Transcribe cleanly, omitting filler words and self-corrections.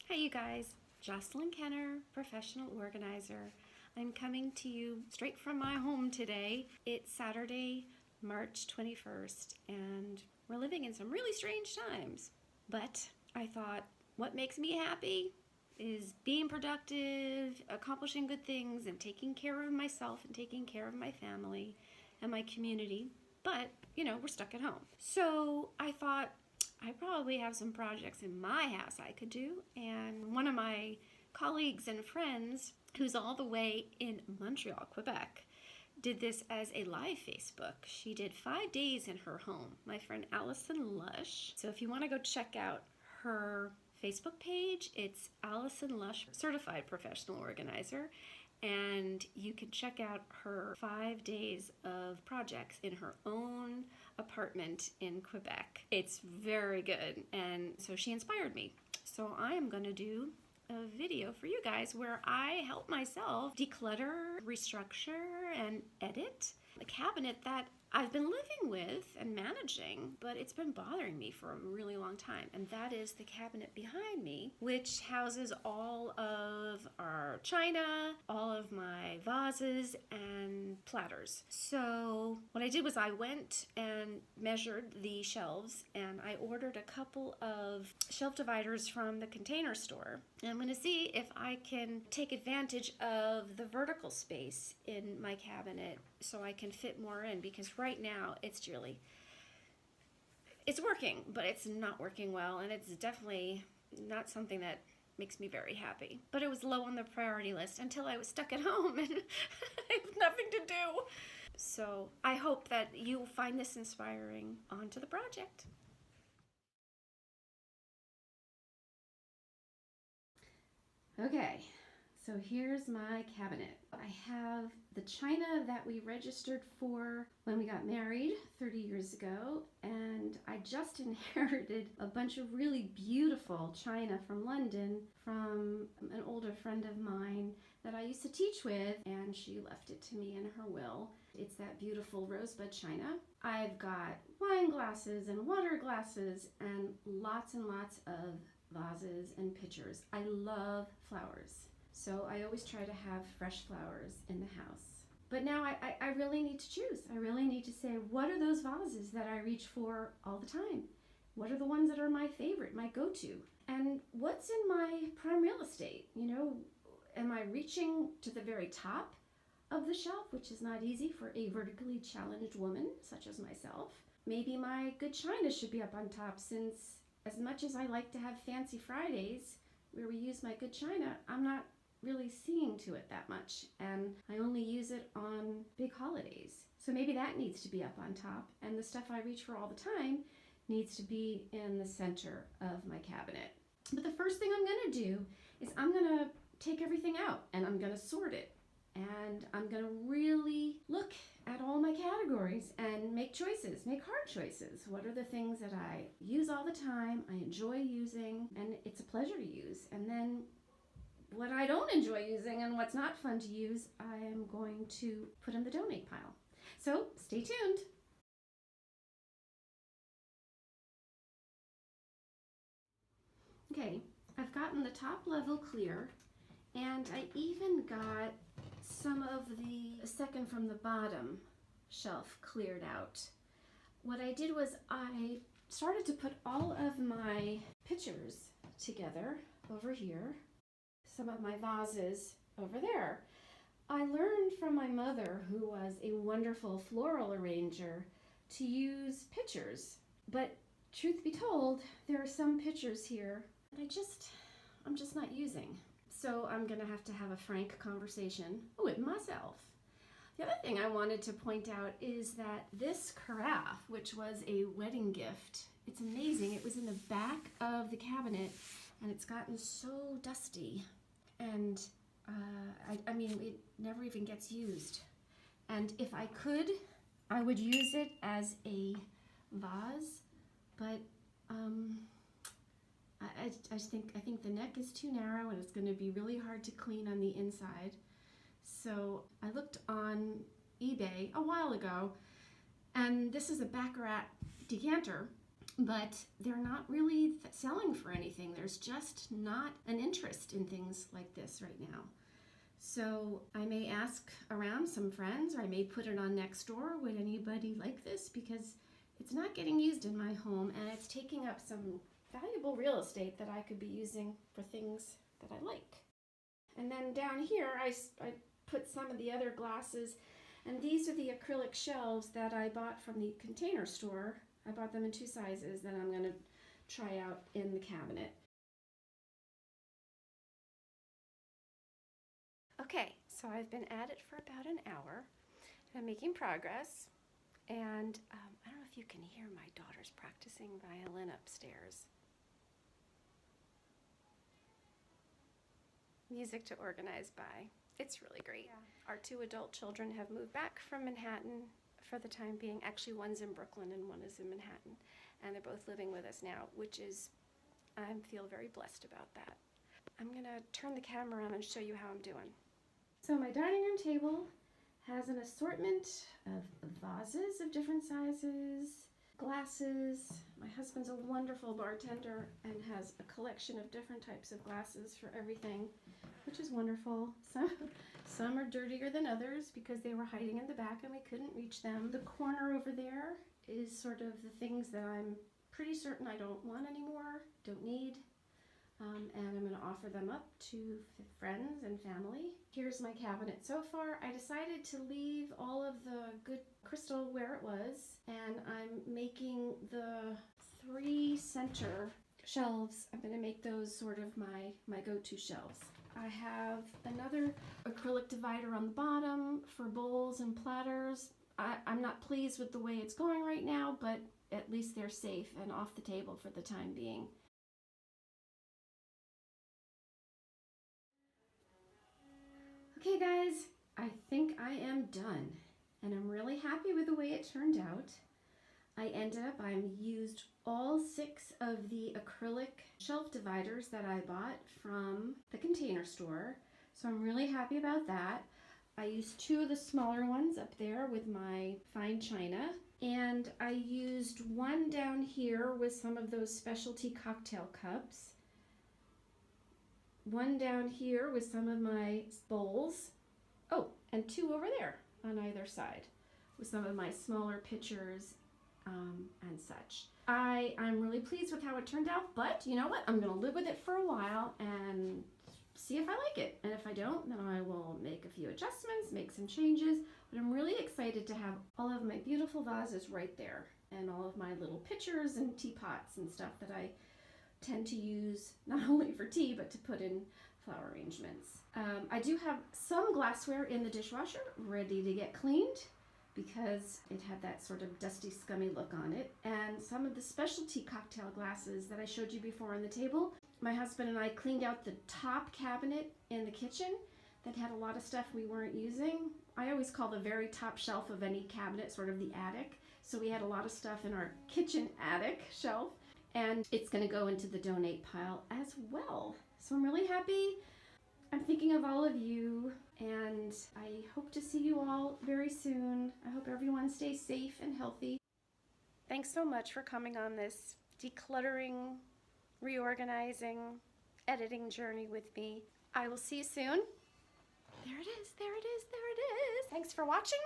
Hey you guys, Jocelyn Kenner, professional organizer. I'm coming to you straight from my home today. It's Saturday, March 21st, and we're living in some really strange times. But I thought, what makes me happy is being productive, accomplishing good things, and taking care of myself and taking care of my family and my community. But, we're stuck at home. So I thought, I probably have some projects in my house I could do. And one of my colleagues and friends, who's all the way in Montreal, Quebec, did this as a live Facebook. She did 5 days in her home, my friend Allison Lush. So if you want to go check out her Facebook page, it's Allison Lush, Certified Professional Organizer. And you can check out her 5 days of projects in her own apartment in Quebec. It's very good, and so she inspired me. So I am going to do a video for you guys where I help myself declutter, restructure, and edit the cabinet that I've been living with and managing, but it's been bothering me for a really long time. And that is the cabinet behind me, which houses all of our china, all of my vases and platters. So what I did was I went and measured the shelves, and I ordered a couple of shelf dividers from the Container Store. And I'm going to see if I can take advantage of the vertical space in my cabinet so I can fit more in, because right now it's working, but it's not working well, and it's definitely not something that makes me very happy. But it was low on the priority list until I was stuck at home and I have nothing to do. So I hope that you'll find this inspiring. On to the project. Okay, so here's my cabinet. I have the china that we registered for when we got married 30 years ago, and I just inherited a bunch of really beautiful china from London from an older friend of mine that I used to teach with, and she left it to me in her will. It's that beautiful rosebud china. I've got wine glasses and water glasses and lots of vases and pitchers. I love flowers, so I always try to have fresh flowers in the house. But now I really need to choose. I really need to say, what are those vases that I reach for all the time? What are the ones that are my favorite, my go-to? And what's in my prime real estate? Am I reaching to the very top of the shelf, which is not easy for a vertically challenged woman such as myself? Maybe my good china should be up on top, since as much as I like to have fancy Fridays where we use my good china, I'm not really seeing to it that much, and I only use it on big holidays. So maybe that needs to be up on top, and the stuff I reach for all the time needs to be in the center of my cabinet. But the first thing I'm going to do is I'm going to take everything out and I'm going to sort it. And I'm going to really look at all my categories and make choices, make hard choices. What are the things that I use all the time, I enjoy using, and it's a pleasure to use? And then what I don't enjoy using and what's not fun to use, I am going to put in the donate pile. So stay tuned. Okay, I've gotten the top level clear, and I even got some of the second from the bottom shelf cleared out. What I did was I started to put all of my pitchers together over here, some of my vases over there. I learned from my mother, who was a wonderful floral arranger, to use pitchers. But truth be told, there are some pitchers here that I'm just not using. So I'm going to have a frank conversation with myself. The other thing I wanted to point out is that this carafe, which was a wedding gift, it's amazing. It was in the back of the cabinet, and it's gotten so dusty. And I mean, it never even gets used. And if I could, I would use it as a vase, but I think the neck is too narrow, and it's going to be really hard to clean on the inside. So I looked on eBay a while ago, and this is a Baccarat decanter, but they're not really selling for anything. There's just not an interest in things like this right now. So I may ask around some friends, or I may put it on Nextdoor. Would anybody like this? Because it's not getting used in my home, and it's taking up some valuable real estate that I could be using for things that I like. And then down here, I put some of the other glasses, and these are the acrylic shelves that I bought from the Container Store. I bought them in 2 sizes that I'm going to try out in the cabinet. Okay, so I've been at it for about an hour. I'm making progress, and I don't know if you can hear my daughter's practicing violin upstairs. Music to organize by. It's really great. Yeah. Our 2 adult children have moved back from Manhattan for the time being. Actually, one's in Brooklyn and one is in Manhattan, and they're both living with us now, which is, I feel very blessed about that. I'm gonna turn the camera on and show you how I'm doing. So my dining room table has an assortment of vases of different sizes, glasses. My husband's a wonderful bartender and has a collection of different types of glasses for everything, which is wonderful. Some are dirtier than others because they were hiding in the back and we couldn't reach them. The corner over there is sort of the things that I'm pretty certain I don't want anymore, don't need. And I'm going to offer them up to friends and family. Here's my cabinet so far. I decided to leave all of the good crystal where it was, and I'm making the 3 center shelves. I'm going to make those sort of my go-to shelves. I have another acrylic divider on the bottom for bowls and platters. I'm not pleased with the way it's going right now, but at least they're safe and off the table for the time being. Okay guys, I think I am done, and I'm really happy with the way it turned out. I used all 6 of the acrylic shelf dividers that I bought from the Container Store, so I'm really happy about that. I used 2 of the smaller ones up there with my fine china, and I used 1 down here with some of those specialty cocktail cups. 1 down here with some of my bowls. Oh, and 2 over there on either side with some of my smaller pitchers and such. I'm really pleased with how it turned out, but you know what? I'm going to live with it for a while and see if I like it. And if I don't, then I will make a few adjustments, make some changes. But I'm really excited to have all of my beautiful vases right there and all of my little pitchers and teapots and stuff that I tend to use not only for tea but to put in flower arrangements. I do have some glassware in the dishwasher ready to get cleaned because it had that sort of dusty, scummy look on it, and some of the specialty cocktail glasses that I showed you before on the table. My husband and I cleaned out the top cabinet in the kitchen that had a lot of stuff we weren't using. I always call the very top shelf of any cabinet sort of the attic, so we had a lot of stuff in our kitchen attic shelf, and it's going to go into the donate pile as well. So I'm really happy. I'm thinking of all of you, and I hope to see you all very soon. I hope everyone stays safe and healthy. Thanks so much for coming on this decluttering, reorganizing, editing journey with me. I will see you soon. There it is, there it is, there it is. Thanks for watching.